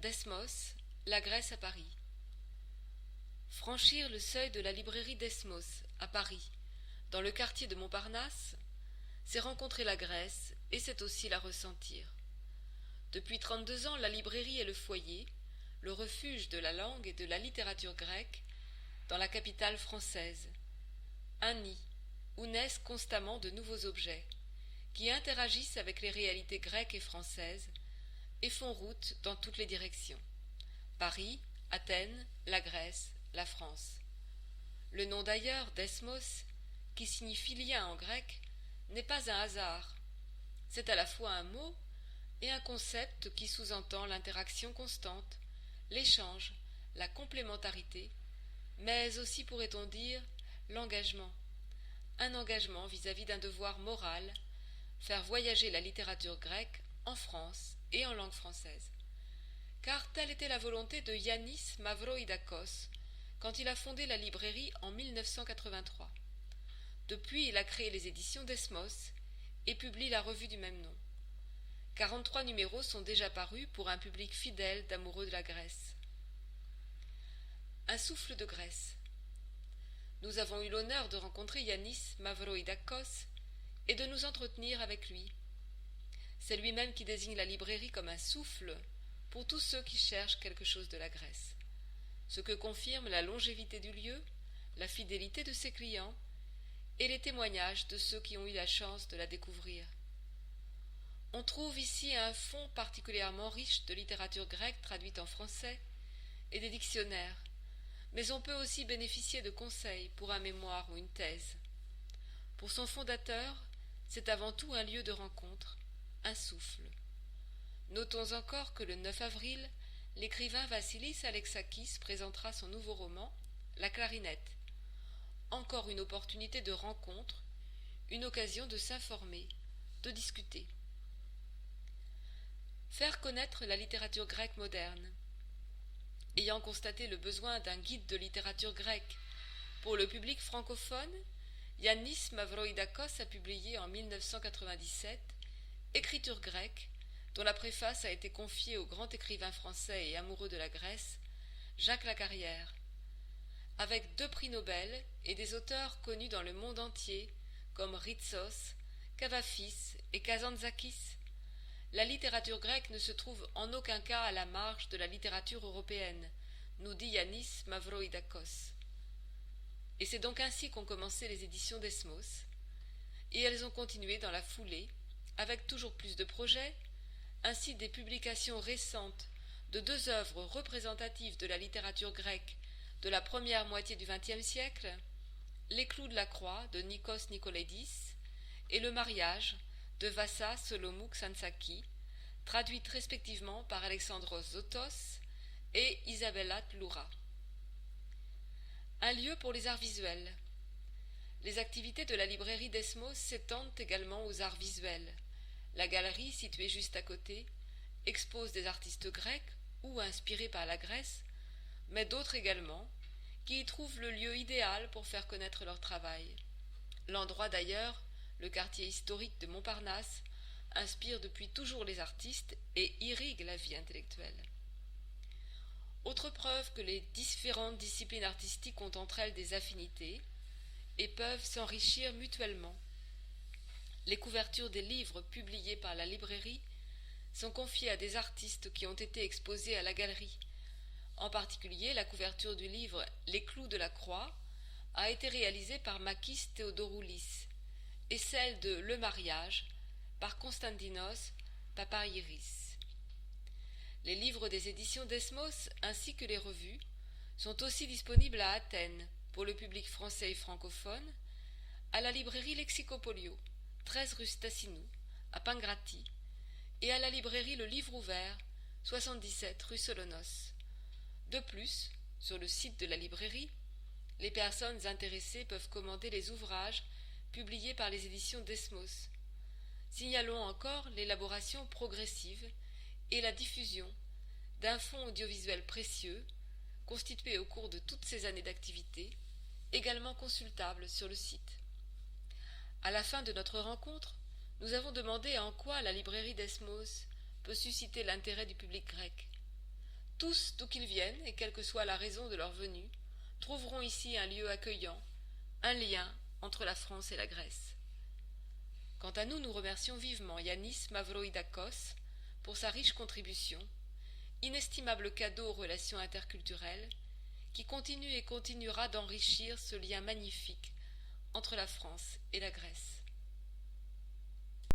Desmos, la Grèce à Paris. Franchir le seuil de la librairie Desmos, à Paris, dans le quartier de Montparnasse, c'est rencontrer la Grèce et c'est aussi la ressentir. Depuis 32 ans, la librairie est le foyer, le refuge de la langue et de la littérature grecque dans la capitale française. Un nid où naissent constamment de nouveaux objets qui interagissent avec les réalités grecques et françaises et font route dans toutes les directions. Paris, Athènes, la Grèce, la France. Le nom d'ailleurs, Desmos, qui signifie lien en grec, n'est pas un hasard. C'est à la fois un mot et un concept qui sous-entend l'interaction constante, l'échange, la complémentarité, mais aussi, pourrait-on dire, l'engagement. Un engagement vis-à-vis d'un devoir moral, faire voyager la littérature grecque en France et en langue française. Car telle était la volonté de Yannis Mavroidakos quand il a fondé la librairie en 1983. Depuis, il a créé les éditions Desmos et publie la revue du même nom. 43 numéros sont déjà parus pour un public fidèle d'amoureux de la Grèce. Un souffle de Grèce. Nous avons eu l'honneur de rencontrer Yannis Mavroidakos et de nous entretenir avec lui. C'est lui-même qui désigne la librairie comme un souffle pour tous ceux qui cherchent quelque chose de la Grèce, ce que confirme la longévité du lieu, la fidélité de ses clients et les témoignages de ceux qui ont eu la chance de la découvrir. On trouve ici un fonds particulièrement riche de littérature grecque traduite en français et des dictionnaires, mais on peut aussi bénéficier de conseils pour un mémoire ou une thèse. Pour son fondateur, c'est avant tout un lieu de rencontre, un souffle. Notons encore que le 9 avril, l'écrivain Vassilis Alexakis présentera son nouveau roman, La clarinette. Encore une opportunité de rencontre, une occasion de s'informer, de discuter. Faire connaître la littérature grecque moderne. Ayant constaté le besoin d'un guide de littérature grecque pour le public francophone, Yannis Mavroidakos a publié en 1997 Écriture grecque, dont la préface a été confiée au grand écrivain français et amoureux de la Grèce, Jacques Lacarrière. Avec 2 prix Nobel et des auteurs connus dans le monde entier comme Ritsos, Kavafis et Kazantzakis, la littérature grecque ne se trouve en aucun cas à la marge de la littérature européenne, nous dit Yannis Mavroidakos. Et c'est donc ainsi qu'ont commencé les éditions Desmos, et elles ont continué dans la foulée, avec toujours plus de projets, ainsi des publications récentes de 2 œuvres représentatives de la littérature grecque de la première moitié du XXe siècle, Les clous de la croix de Nikos Nikolaidis et Le mariage de Vassa Solomou Xantsaki, traduites respectivement par Alexandros Zotos et Isabella Tloura. Un lieu pour les arts visuels. Les activités de la librairie Desmos s'étendent également aux arts visuels. La galerie, située juste à côté, expose des artistes grecs ou inspirés par la Grèce, mais d'autres également, qui y trouvent le lieu idéal pour faire connaître leur travail. L'endroit d'ailleurs, le quartier historique de Montparnasse, inspire depuis toujours les artistes et irrigue la vie intellectuelle. Autre preuve que les différentes disciplines artistiques ont entre elles des affinités et peuvent s'enrichir mutuellement. Les couvertures des livres publiés par la librairie sont confiées à des artistes qui ont été exposés à la galerie. En particulier, la couverture du livre Les clous de la croix a été réalisée par Makis Theodoroulis et celle de Le mariage par Konstantinos Papairis. Les livres des éditions Desmos ainsi que les revues sont aussi disponibles à Athènes pour le public français et francophone, à la librairie Lexicopolio, 13 rue Stassinou, à Pangrati, et à la librairie Le Livre Ouvert, 77 rue Solonos. De plus, sur le site de la librairie, les personnes intéressées peuvent commander les ouvrages publiés par les éditions Desmos. Signalons encore l'élaboration progressive et la diffusion d'un fonds audiovisuel précieux, constitué au cours de toutes ces années d'activité, également consultable sur le site. À la fin de notre rencontre, nous avons demandé en quoi la librairie Desmos peut susciter l'intérêt du public grec. Tous, d'où qu'ils viennent, et quelle que soit la raison de leur venue, trouveront ici un lieu accueillant, un lien entre la France et la Grèce. Quant à nous, nous remercions vivement Yannis Mavroïdakos pour sa riche contribution, inestimable cadeau aux relations interculturelles, qui continue et continuera d'enrichir ce lien magnifique entre la France et la Grèce.